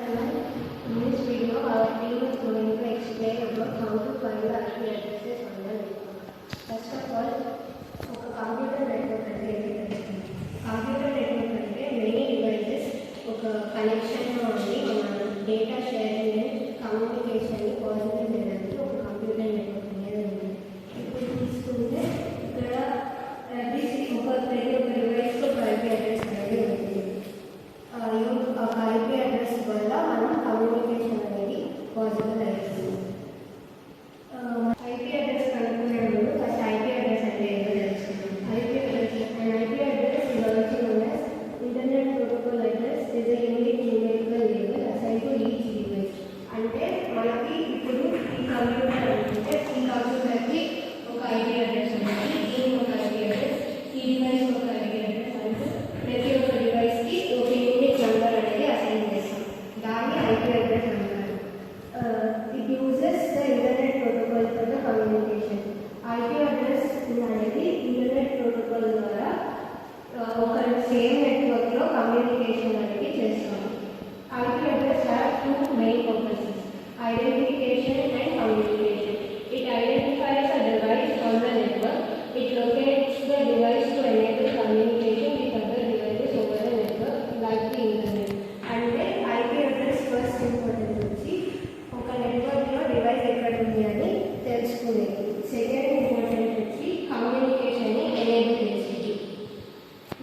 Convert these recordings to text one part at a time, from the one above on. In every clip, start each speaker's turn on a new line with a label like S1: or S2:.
S1: everyone. In this video, our team is going to explain about how to find the IP addresses on the network. First of all, ఒక computer network అంటే ఏంటి? Computer network అంటే many devices ఒక కనెక్షన్లో ఉండి మన data sharing కమ్యూనికేషన్ని positive చేయడానికి ఒక కంప్యూటర్ నెట్వర్క్ అనేది ఉంది. ఇప్పుడు తీసుకుంటే ఇక్కడ ప్రతి ఒక్క డివైస్కి ఒక IP అడ్రస్ అనేది ఉంది. ఒక IP అడ్రస్ వల్ల మనం కమ్యూనికేషన్ అనేది పాసిబుల్ అవుతుంది. IP అడ్రస్ కనుక్కునే ముందు ఫస్ట్ IP అడ్రస్ అంటే ఏదో తెలుసుకుందాం. IP address is also known as Internet Protocol Address is a unique numerical label assigned to each device. అంటే మనకి ఇప్పుడు ఈ కంప్యూటర్ అంటే ఈ కంప్యూటర్కి ఒక IP అడ్రస్ ఉంటుంది, దీనికి ఒక IP అడ్రస్, ఈ డివైస్ ఒక IP అడ్రస్ అంటే ప్రతి ఒక్క డివైస్కి ఒక యూనిక్ నెంబర్ అనేది అసైన్ చేస్తాం. దాన్ని IP అడ్రస్ అంటారు. It uses the internet protocol for the communication. IP address అనేది ఇంటర్నెట్ ప్రోటోకాల్ ద్వారా ఒక సేమ్ నెట్వర్క్లో కమ్యూనికేషన్ అనేది చేస్తాము. IP address have two main purposes, identification and communication. It identifies a device on the network. It locates the device to enable communication with other devices over the network, like the internet. అంటే IP address first important వచ్చి ఒక నెట్వర్క్లో device ఎక్కడ ఉంది అని తెలుసుకునేది. Second important వచ్చి కమ్యూనికేషన్ని ఎనేబుల్ చేసేది.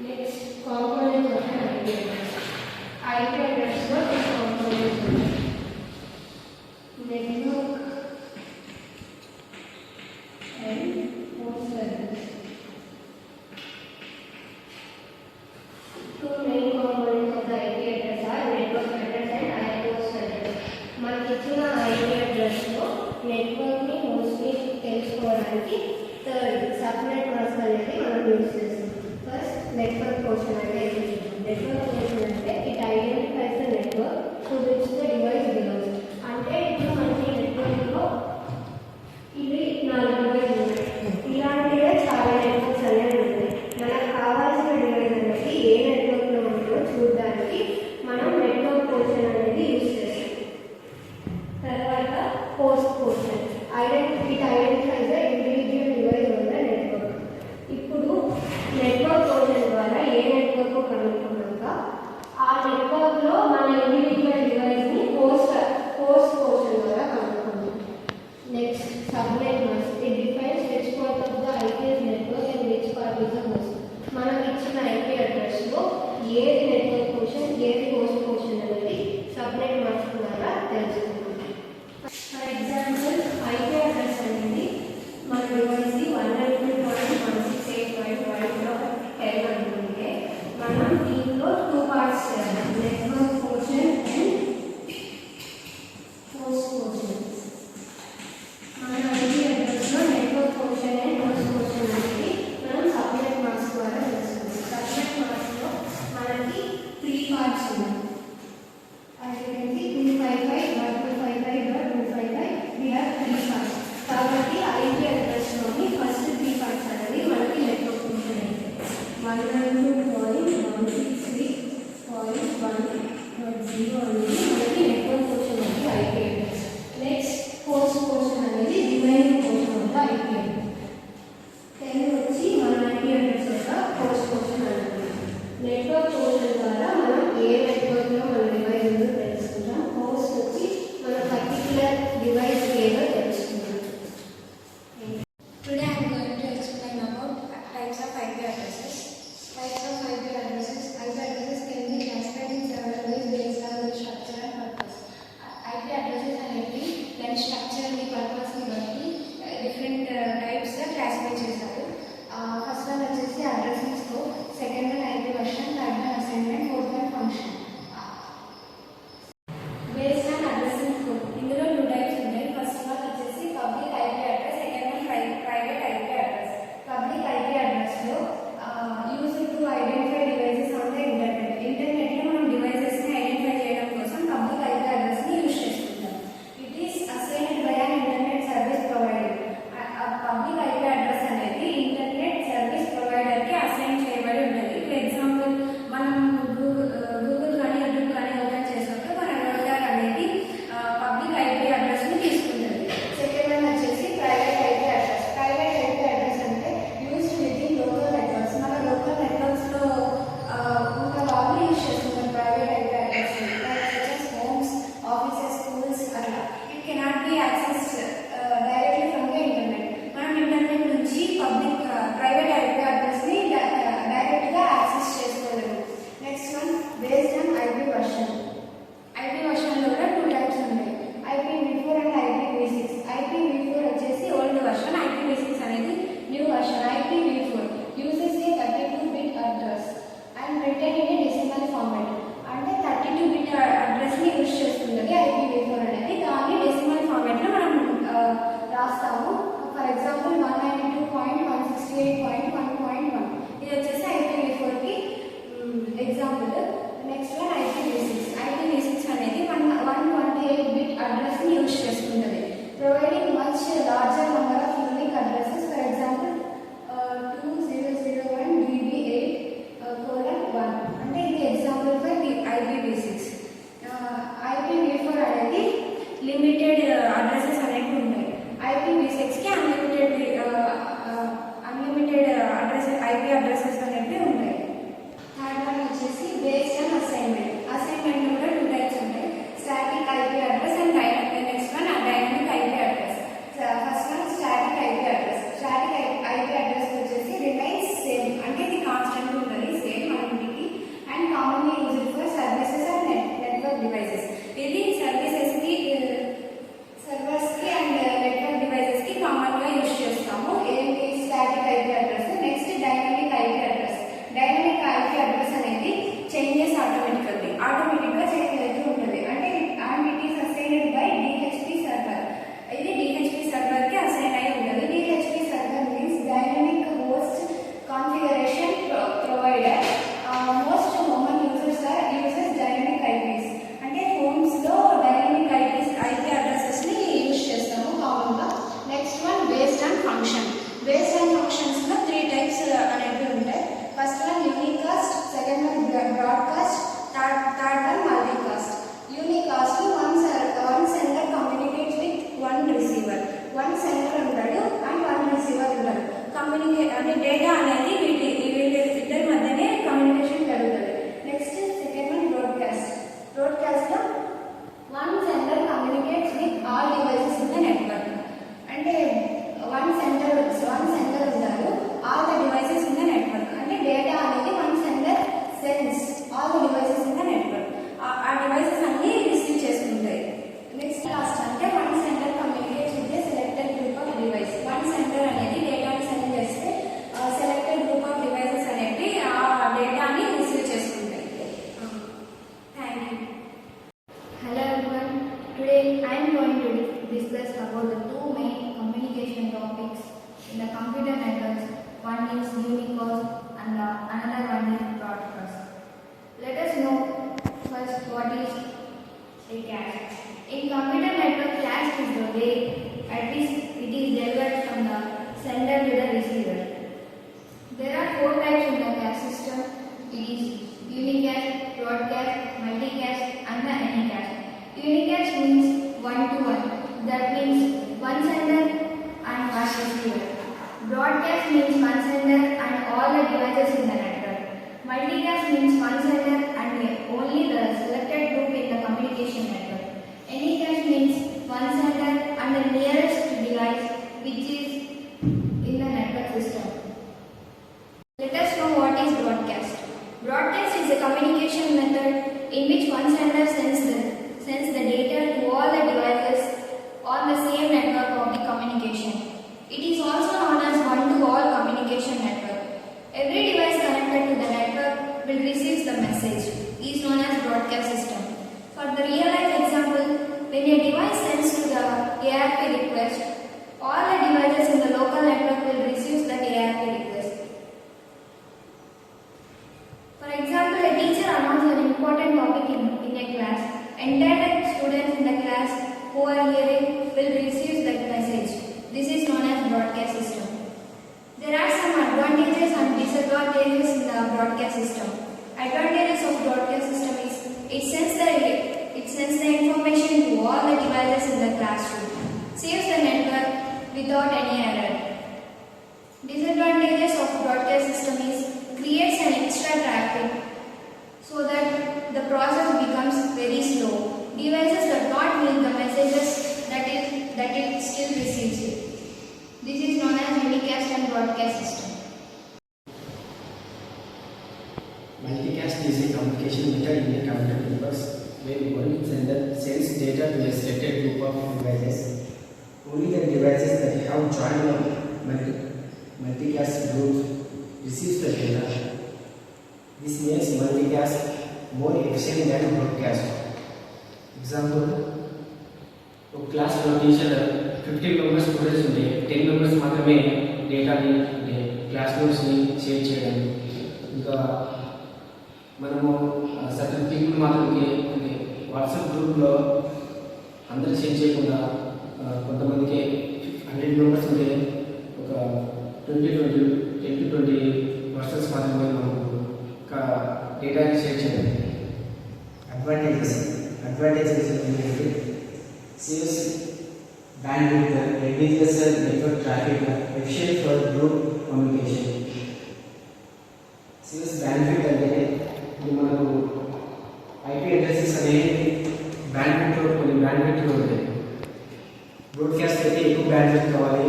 S1: Next components of IP address. IP అడ్రస్లో టూ కాంపోనెంట్స్ ఉన్నాయి, network and host address. Two main components of the IP address are network address and host address. మనకి ఇచ్చిన IP address లో నెట్వర్క్ ని host ని తెలుసుకోవడానికి థర్డ్ సబ్నెట్ మాస్క్ అనేది మనం యూజ్ చేస్తాం. ఫస్ట్ నెట్వర్క్ పోర్షన్ అంటే ఏంటి? నెట్వర్క్ పోర్షన్ అంటే it identifies the network to which the device belongs. అంటే ఇప్పుడు మనకి నెట్వర్క్లో ఇవి 4 డివైస్ ఉన్నాయి. ఇలాంటివే చాలా నెట్వర్క్స్ అనేవి ఉన్నాయి. మనకు కావాల్సిన డివైస్ అనేది ఏ నెట్వర్క్లో ఉందో చూడడానికి మనం నెట్వర్క్ పోర్షన్ అనేది యూజ్ చేస్తాం. తర్వాత host portion it identifies the individual device on the network. ఇప్పుడు నెట్వర్క్ పోర్షన్ ద్వారా ఏ network కనుక్కున్నాక
S2: going to discuss about the two main communication topics in the computer networks. One is unicast and another one is broadcast. Let us know first what is a cache. In computer network, cache is the way at which it is delivered from the sender to the receiver. There are four types in the cache system. It is unicast, broadcast, multicast and the anycast. Unicast means one-to-one. That means one sender and one receiver. Broadcast means one sender and all the devices in the network. Multicast means one sender and only the selected group in the communication network. Anycast means one sender and the nearest device which is in the network system. Let us know what is broadcast. Broadcast is a communication method in which one sender sends the data to all the devices on the same network of the communication. It is also known as one-to-all communication network. Every device connected to the network will receive the message. It is known as broadcast system. For the real-life example, when a device sends to the ARP request, all the devices in the local network will receive that ARP request. For example, a teacher announces an important topic in a class. Entire students in the class who are hearing will receive that message. This is known as broadcast system. There are some advantages and disadvantages in the broadcast system. Advantages of broadcast system is it sends the information to all the devices in the classroom, saves the network without any error. Disadvantages of broadcast system is creates an extra traffic so that the process becomes very slow. Devices do not meet the messages that it still receives it. This is known as unicast and broadcast system.
S3: Multicast is a communication method in a computer networks where one sender sends data to a selected group of devices. Only the devices that have joined the multicast groups receives the data. This makes multicast more efficient than broadcast. Example: class teacher 50 members students ఉంటే 10 members మాత్రమే డేటాని అంటే class నోట్స్ని share చేయడానికి, ఇంకా మనము certain people మాత్రమే అంటే WhatsApp గ్రూప్లో అందరూ షేర్ చేయకుండా కొంతమందికి 100 మెంబర్స్ ఉంటే ఒక 10 to 20 పర్సన్స్ మాత్రమే మనకు డేటాని షేర్ చేయాలి. అడ్వాంటేజెస్ ఏంటంటే saves bandwidth, reduces network traffic, efficient for group communication. Saves bandwidth అంటే మనకు ఐపీ అడ్రసెస్ అనేవి కొన్ని బ్యాండ్విడ్త్లో ఉంటాయి. బ్రాడ్కాస్ట్ అయితే ఎక్కువ బ్యాండ్విడ్త్ కావాలి,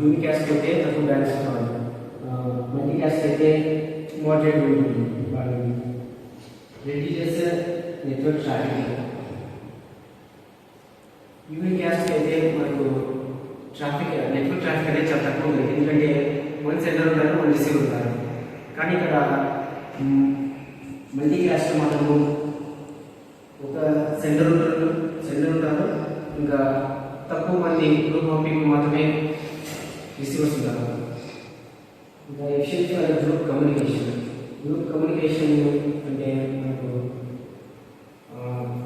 S3: యూనికాస్ట్ అయితే తక్కువ బ్యాండ్విడ్త్ కావాలి, మల్టీకాస్ట్ అయితే మోడరేట్ ఉంటుంది. Reduces network traffic. యూనికాస్ట్ అయితే మనకు నెట్వర్క్ ట్రాఫిక్ అనేది చాలా తక్కువ ఉంది, ఎందుకంటే వన్ సెంటర్ ఉంటారు, వన్ రిసీవర్ ఉంటారు. కానీ ఇక్కడ మల్టీకాస్ట్ మాత్రము ఒక సెంటర్ ఉంటారు, ఇంకా తక్కువ మంది గ్రూప్ ఆఫ్ పీపుల్ మాత్రమే రిసీవర్స్ ఉంటారు. ఇంకా ఎఫిషియెంట్ ఫర్ గ్రూప్ కమ్యూనికేషన్ అంటే మనకు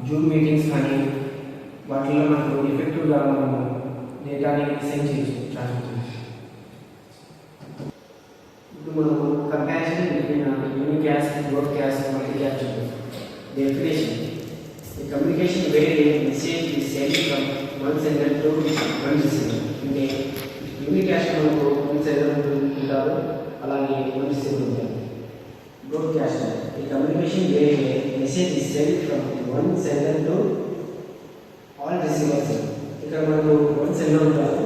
S3: జూమ్ మీటింగ్స్ కానీ వాటిలో మనకు ఎఫెక్టివ్గా మనము డేటాని సెండ్ చేయొచ్చు, ట్రాన్స్ఫర్ చేయొచ్చు. ఇప్పుడు మనము comparison between unicast, broadcast, multicast definition. The communication where a message is sent from one sender to one receiver. అంటే యూనికాస్ట్ మనకు వన్ సెండర్ ఉంటారు, అలాగే వన్ రిసీవర్ ఉంటారు. బ్రాడ్కాస్ట్ ఈ communication where a message is sent from one sender to all receivers. ఇక్కడ మనకు one sender ఉంటారు,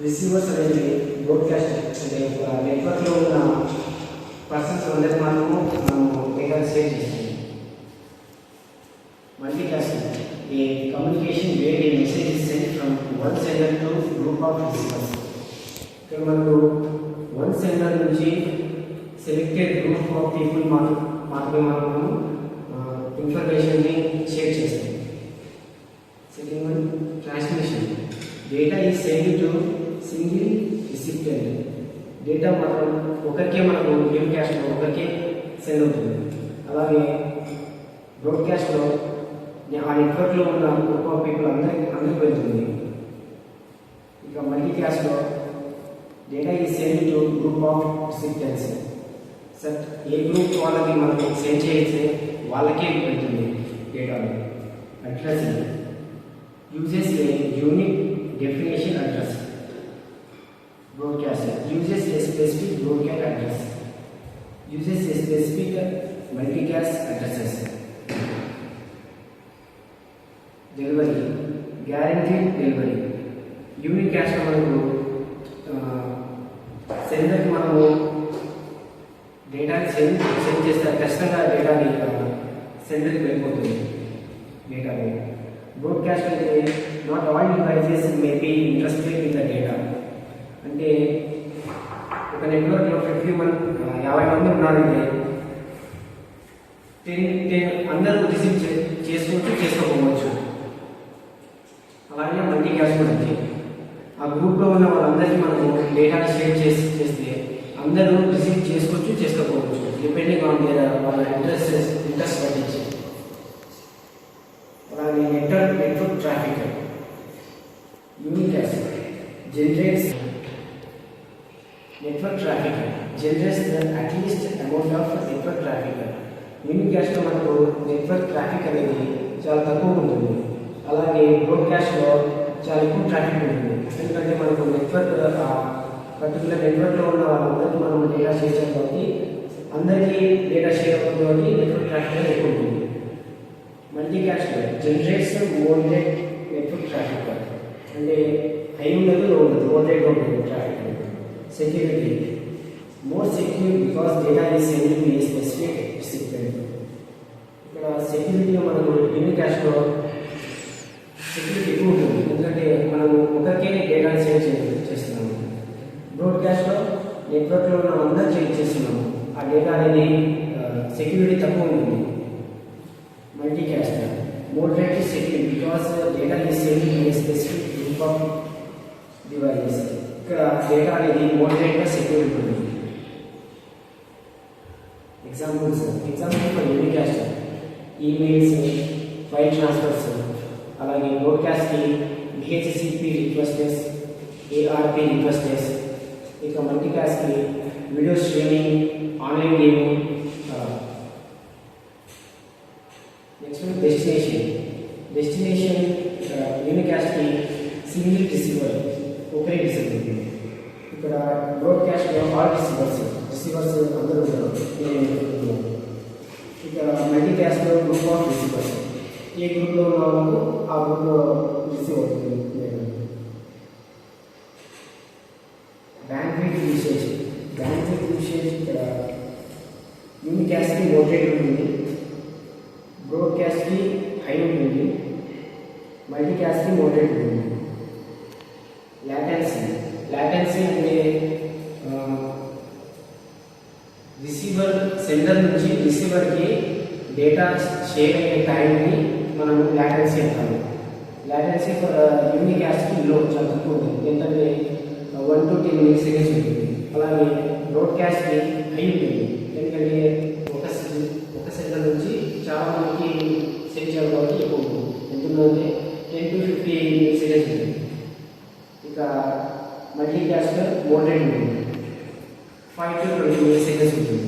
S3: receivers అనేది బ్రాడ్కాస్ట్ అంటే నెట్వర్క్లో ఉన్న పర్సన్స్ అందరికి మాత్రము మనము డేటా షేర్ చేస్తాం. Multicasting, a communication where a message is sent from one sender to group of receivers. ఇక్కడ మనకు వన్ సెండర్ నుంచి సెలెక్టెడ్ గ్రూప్ ఆఫ్ పీపుల్ మాత్రమే మనము ఇన్ఫర్మేషన్ని షేర్ చేస్తాం. సెకండ్ వన్ డేటా మాత్రం ఒకరికే మనకు యూనికాస్ట్లో ఒకరికే సెండ్ అవుతుంది. అలాగే బ్రాడ్కాస్ట్లో ఆ నెట్వర్క్లో ఉన్న గ్రూప్ ఆఫ్ పీపుల్ అందరికి వెళ్తుంది. ఇక మల్టీకాస్ట్లో డేటా ఈ send to group of recipients. Sir ఏ గ్రూప్ వాళ్ళకి మనకు సెండ్ చేస్తే వాళ్ళకే వెళ్తుంది data. Address uses a unique definition address. Broadcaster uses a specific broadcast address, uses a specific multicast addresses. Delivery, guaranteed delivery. Unicast మనకు సెండర్కి మనము data send చేస్తే ఖచ్చితంగా డేటాని సెండర్కి వెళ్ళిపోతుంది డేటా. బ్రాడ్కాస్ట్ అయితే not all devices may be interested in the data. అంటే ఒక నెట్వర్క్లో 50 మంది ఉన్నారంటే 10 అందరూ రిసీవ్ చేసుకోవచ్చు, చేసుకోకపోవచ్చు. అలాగే మల్టీకాస్ట్ కూడా అంతే. ఆ గ్రూప్లో ఉన్న వాళ్ళందరికీ మనము డేటాని షేర్ చేస్తే అందరూ రిసీవ్ చేసుకోవచ్చు, చేసుకోకపోవచ్చు, డిపెండింగ్ ఆన్ వాళ్ళ ఇంట్రెస్ట్ పట్టించి. అలాగే network traffic unicast generates network traffic, generates the at least amount of network traffic. యూనికాస్ట్లో మనకు నెట్వర్క్ ట్రాఫిక్ అనేది చాలా తక్కువ ఉంటుంది. అలాగే బ్రాడ్కాస్ట్లో చాలా ఎక్కువ ట్రాఫిక్ ఉంటుంది. ఎందుకంటే మనకు నెట్వర్క్ పర్టికులర్ నెట్వర్క్లో ఉన్న వాళ్ళందరికీ మనం డేటా షేర్ చేయాలి కాబట్టి అందరికీ డేటా షేర్ అవుతుంది కాబట్టి నెట్వర్క్ ట్రాఫిక్ అనేది ఎక్కువ ఉంటుంది. మల్టీకాస్ట్లో జనరేట్స్ మోడరేట్ నెట్వర్క్ ట్రాఫిక్, అంటే హై ఉండదు, లో ఉండదు, మోడరేట్గా ఉంటుంది traffic. Security more secure because data is send to a specific recipient. ఇక్కడ సెక్యూరిటీలో మనకు యూనికాస్ట్లో సెక్యూరిటీ ఎక్కువ ఉంటుంది, ఎందుకంటే మనం ఒకరికే డేటాని సేవ్ చేస్తున్నాము. బ్రాడ్కాస్ట్లో నెట్వర్క్లో ఉన్న అందరూ చెక్ చేస్తున్నాము, ఆ డేటా అనేది సెక్యూరిటీ తక్కువ ఉంటుంది. Multicast moderate secure because data is send to a specific group of devices. ఇక్కడ డేటా అనేది మోడరేట్గా సెక్యూర్ ఉంటుంది. Example for unicast emails, file transfers, అలాగే బ్రాడ్కాస్ట్కి డిహెచ్సిపి రిక్వెస్టెస్, ఏఆర్పి రిక్వెస్టెస్. ఇక మల్టీకాస్ట్కి video streaming, online gaming. Next destination యూనికాస్ట్కి single receiver, ఒకరే రిసీవర్ ఉంటుంది. ఇక్కడ బ్రాడ్కాస్ట్లో ఆల్ రిసీవర్స్ అందరూ ఉంటారు. ఇక్కడ మల్టీకాస్ట్లో గ్రూప్ ఆఫ్ రిసీవర్స్, ఏ గ్రూప్లో ఉన్న వాళ్ళకు ఆ గ్రూప్లో రిసీవ్ అవుతుంది. బ్యాండ్విడ్త్ యూసేజ్ ఇక్కడ యూనికాస్ట్కి మోడరేట్ ఉంటుంది, బ్రాడ్కాస్ట్కి హై ఉంటుంది, మల్టీకాస్ట్కి మోడరేట్ ఉంటుంది. లాటెన్సీ అంటే సెండర్ నుంచి రిసీవర్కి డేటా షేర్ అయ్యే టైంని మనం లాటెన్సీ అంటాము. లాటెన్సీ ఫర్ యూనికాస్ట్కి లో చాలా తక్కువ ఉంటుంది, ఏంటంటే 1 to 10 milliseconds ఉంటుంది. అలాగే బ్రాడ్కాస్ట్కి హై ఉంటుంది, ఎందుకంటే ఒక సెంటర్ నుంచి చాలా మందికి సెండ్ చేయాలి కాబట్టి ఎక్కువ ఉంటుంది. ఎందుకంటే 10 to 50 milliseconds ఉంటుంది. ఇక మల్టీకాస్ట్ మోడరేట్ ఉంటుంది, 5 to 20 milliseconds ఉంటుంది.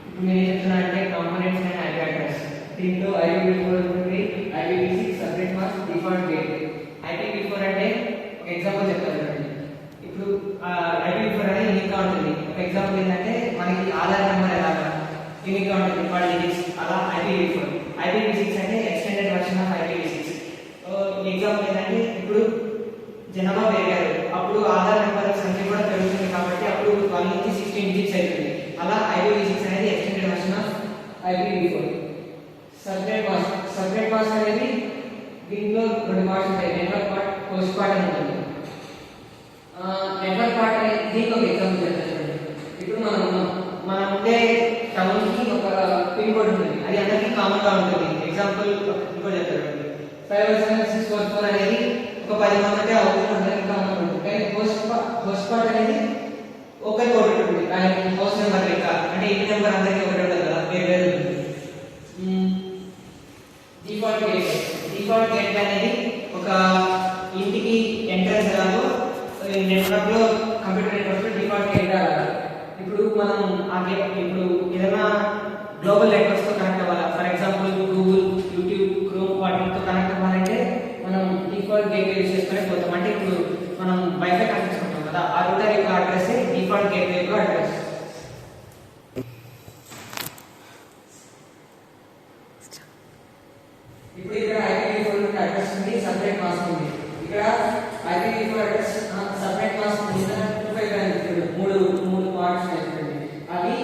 S3: ఇప్పుడు నేను చెప్తున్నా అంటే కాంపోనెంట్స్ అండ్ ఐపీ అడ్రస్. దీంట్లో IPv4 ఉంటుంది, IPv6 separate mass default gate. IPv4 అంటే ఒక ఎగ్జాంపుల్ చెప్తాను చూడండి. ఇప్పుడు IPv4 అనేది యూనిక్గా ఉంటుంది. ఒక ఎగ్జాంపుల్ ఏంటంటే మనకి ఆధార్ నెంబర్ ఎలాగా యూనిక్గా ఉంటుంది 40 digits, అలా IPv4. IPv6 అంటే extended version of IPv6. Example ఏంటంటే ఇప్పుడు జనాభా పెరిగారు, అప్పుడు ఆధార్ నెంబర్ సంఖ్య కూడా పెరుగుతుంది కాబట్టి అప్పుడు 12 నుంచి 16 digits అవుతుంది. అలా IPv6 అనేది extended version of IPv4. Separate pass అనేది దీంట్లో 2 పార్ట్స్ ఉంటాయి, నెట్వర్క్ పార్ట్, హోస్ట్ పార్ట్ అని ఉంటుంది. నెట్వర్క్ పార్ట్ అనేది దీనికి ఒక ఎగ్జాంపుల్ చెప్తాను. ఇప్పుడు మనం ఉండే టౌన్కి ఒక పిన్ కోడ్ ఉంటుంది, అది అందరికీ కామన్గా ఉంటుంది. ఎగ్జాంపుల్ ఇంకోటి చెప్తాను, 51764 అనేది ఒక
S4: ఒక 10 మంది అంటే అవుతుంది అందరికి కామన్ ఉంటుంది. కానీ హోస్ట్ పార్ట్ అనేది ఒకరికి ఒకటి ఉంటుంది. కానీ హౌస్ నెంబర్ లెక్క అంటే ఇంటి నెంబర్ అందరికీ ఒకటి ఉంటుంది కదా, వేరు వేరు ఉంటుంది. డిఫాల్ట్ గేట్ అనేది ఒక ఇంటికి ఎంట్రన్స్ ఎలాగో నెట్వర్క్ లో కంప్యూటర్ నెట్వర్క్ లో డిఫాల్ట్ గేట్ అలాగా. ఇప్పుడు మనం ఆ గేట్ ఇప్పుడు ఏదైనా గ్లోబల్ నెట్వర్క్స్ తో కనెక్ట్ అవ్వాలి. For example Google, YouTube, chrome వాటితో కనెక్ట్ అవ్వాలంటే మనం డిఫాల్ట్ గేట్వే యూజ్ చేసుకునే పోతాం. అంటే ఇప్పుడు మనం వైఫై కనెక్ట్ ఉంటాం కదా, ఆ రూటర్ యొక్క అడ్రస్ డిఫాల్ట్ గేట్వే యొక్క అడ్రస్. ఇప్పుడు ఇక్కడ IPv4 అడ్రస్ ఉంది, సబ్నెట్ మాస్క్ ఉంది. ఇక్కడ IPv4 అడ్రస్ సబ్నెట్ మాస్క్ ఉంది, 3 పార్ట్స్ ఉన్నాయి. అవి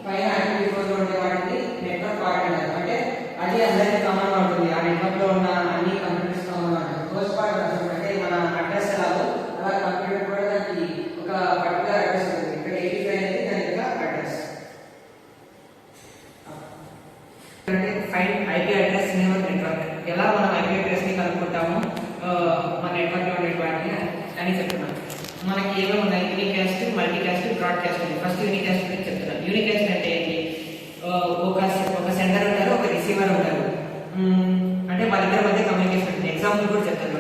S4: పైన IPv4 లో ఉండే వాటిని నెట్వర్క్ పార్ట్ అంటారు. అంటే అది అందరికీ కామన్ గా ఉంటుంది. ఆ నెట్వర్క్ లో ఉన్న అన్ని కంప్యూటర్స్ కామన్ గా ఉంటుంది. హోస్ట్ పార్ట్ అంటే మన అడ్రస్ ఎలాగో అలా కంప్యూటర్ కూడా దానికి ఒక పర్టికులర్ అడ్రస్ ఉంటుంది. ఇక్కడ 85 అనేది దాని యొక్క అడ్రస్. అంటే find IP address in your network. ఎలా మనం IP అడ్రస్ ని కనుక్కుంటాము మన నెట్వర్క్ లో ఉండే వాటిని అని చెప్తున్నాను. మనకి ఏమేమి ఉన్నాయి? Unicast, multicast, broadcast. First unicast గురించి చెప్తున్నాను. యూనికాస్ట్ అంటే ఏంటి? ఒక సెండర్ ఉంటారు, ఒక రిసీవర్ ఉంటారు. అంటే వాళ్ళిద్దరి మధ్య కమ్యూనికేషన్ ఉంటుంది. ఎగ్జాంపుల్ కూడా చెప్తాను.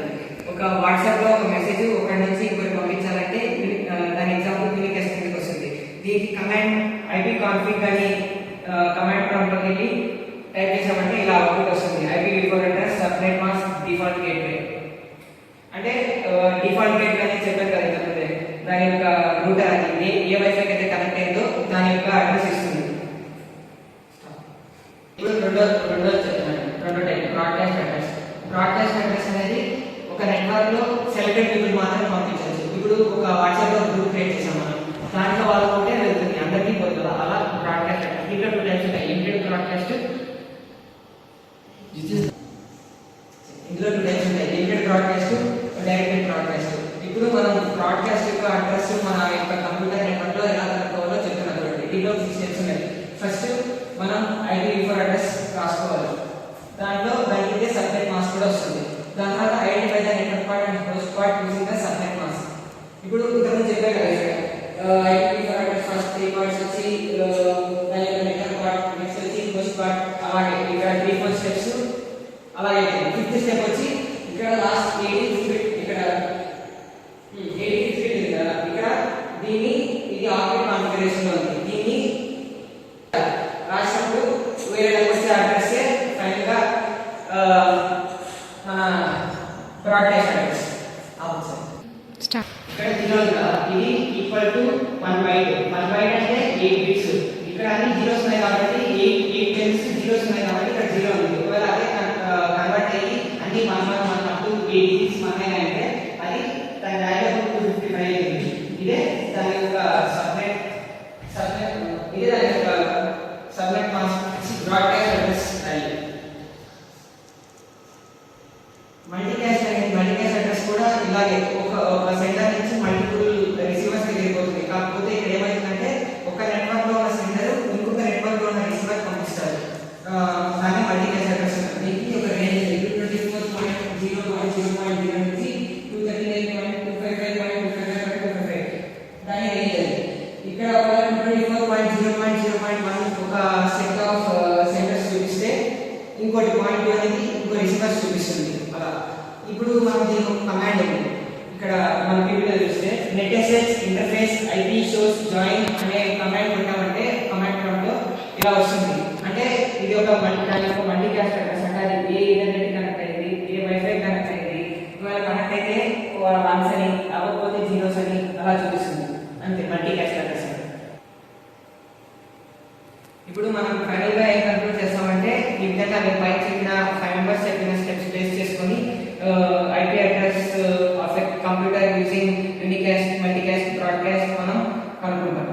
S4: ఒక వాట్సాప్ లో ఒక మెసేజ్ ఒకరి నుంచి ఇంకొకరికి పంపించాలంటే దాని ఎగ్జాంపుల్ యూనికాస్ట్ కిందకి వస్తుంది. దీనికి కమాండ్ IP కాన్ఫిగ్ అని కమాండ్ ప్రాంప్ట్ లోకి వెళ్ళి టైప్ చేసామంటే ఇలా అవుట్పుట్ వస్తుంది. IPv4 address subnet mask default gateway. అంటే డిఫాల్ట్ గేట్వే అని చెప్పారు కదా ఇంతకుముందే, దాని యొక్క రూటర్ అది ఏ వైఫైకి అయితే కనెక్ట్ అయిందో దాని యొక్క అడ్రస్ ఇస్తుంది. ఇప్పుడు రెండో చెప్తున్నాను. రెండో type broadcast address. Broadcast address అనేది ఒక నెట్వర్క్ లో సెలెక్టెడ్ పీపుల్ మాత్రమే పంపించవచ్చు. ఇప్పుడు ఒక వాట్సాప్ లో గ్రూప్ క్రియేట్ చేసాం మనం, దాంట్లో వాళ్ళు ఉంటే వెళ్తుంది, అందరికీ పోతుంది. అలా బ్రాడ్కాస్ట్ అడ్రస్. ఇక్కడ 2 టైప్స్ ఉంటాయి, లిమిటెడ్ బ్రాడ్కాస్ట్. ఇందులో 2 టైప్స్ ఉంటాయి, లిమిటెడ్ బ్రాడ్కాస్ట్, డైరెక్టెడ్ బ్రాడ్కాస్ట్. ఇప్పుడు మనం బ్రాడ్కాస్ట్ యొక్క అడ్రస్ మన యొక్క కంప్యూటర్ నెట్వర్క్ లో ఎలా కనుక్కోవాలో చెప్తున్నాం చూడండి. దీంట్లో 6 స్టెప్స్ ఉన్నాయి. ఫస్ట్ మనం IPv4 అడ్రస్ రాసుకోవాలి. దాంట్లో దానికి సబ్నెట్ మాస్క్ కూడా వస్తుంది. దాని తర్వాత identify the network part and host part using the subnet mask. ఇప్పుడు ఇంతకుముందు చెప్పే కదా IPv4 అడ్రస్ ఫస్ట్ 3 పార్ట్స్ వచ్చి దాని యొక్క నెట్వర్క్ పార్ట్, నెక్స్ట్ వచ్చి హోస్ట్ పార్ట్. అలాగే ఇక్కడ 3-4 స్టెప్స్. అలాగే 5th స్టెప్ వచ్చి ఇక్కడ లాస్ట్ 85 బిట్. ఇక్కడ 86 బిట్ ఉంది కదా, ఇక్కడ దీన్ని ఇది ఆబ్జెక్ట్ కాన్ఫిగరేషన్ లో ఉంది. దీన్ని రాసినప్పుడు వేరే వచ్చే అడ్రస్ ఫైనల్ గా మన బ్రాడ్కాస్ట్ అడ్రస్ అవుతుంది. ఇక్కడ 0 ఉంది కదా, ఇది ఈక్వల్ టు 1 బైట్. 1 బైట్ అంటే 8 బిట్స్. ఇక్కడ అన్ని జీరోస్ ఉన్నాయి కాబట్టి 8 టెన్స్ జీరోస్ ఉన్నాయి కాబట్టి ఇక్కడ 0 ఉంది. ఒకవేళ అదే కన్వర్ట్ అయ్యి అన్ని 1 up to 86 అంటే అది దాని వాల్యూ 255 అయింది. ఇదే దాని యొక్క సబ్నెట్ ఇదే దాని యొక్క subnet mask broadcast address value. Multicast address కూడా ఇలాగే ఒక సెంటర్ నుంచి మల్టిపుల్ రిసీవర్స్ దగ్గరికి పోతుంది. కాకపోతే ఇక్కడ ఏమైందంటే ఒక నెట్వర్క్ లో ఉన్న సెంటర్ ఇంకొక నెట్వర్క్ లో ఉన్న రిసీవర్ పంపిస్తారు. దాన్ని మల్టీకాస్ట్ అడ్రస్ అంటారు. దీనికి ఒక రేంజ్ 224.0.0.0 నుంచి 238.255.255 దాని రేంజ్ అది. ఇక్కడ 224.0.0.1 ఒక సెట్ ఆఫ్ సెంటర్స్ చూపిస్తే ఇంకోటి 0.2 అనేది ఇంకో రిసీవర్స్ చూపిస్తుంది. అలా ఇప్పుడు మనం దీనికి ఒక కమాండ్ ఉంది. ఇక్కడ మనం పీపీలో చూస్తే netsh interface IP shows join అనే కమాండ్ కొట్టామంటే కమాండ్ ప్రాంప్ట్ లో ఇలా వస్తుంది. అంటే ఇది ఒక మల్టీకాస్ట్ అడ్రస్. అంటే అది ఏ ఇంటర్నెట్ కనెక్ట్ అయింది, ఏ వైఫై కనెక్ట్ అయింది. ఒకవేళ కనెక్ట్ అయితే 1s అని, అవ్వకపోతే 0s అని అలా చూపిస్తుంది. అంతే మల్టీకాస్ట్ అడ్రస్. ఇప్పుడు మనం ఫైనల్ గా ఏం కన్క్లూడ్ చేస్తామంటే ఈ విధంగా నేను పైన చెప్పిన 5 మెంబర్స్ చెప్పిన స్టెప్స్ బేస్ చేసుకొని IP address of a computer using unicast, multicast, broadcast మనం కనుక్కుంటాం.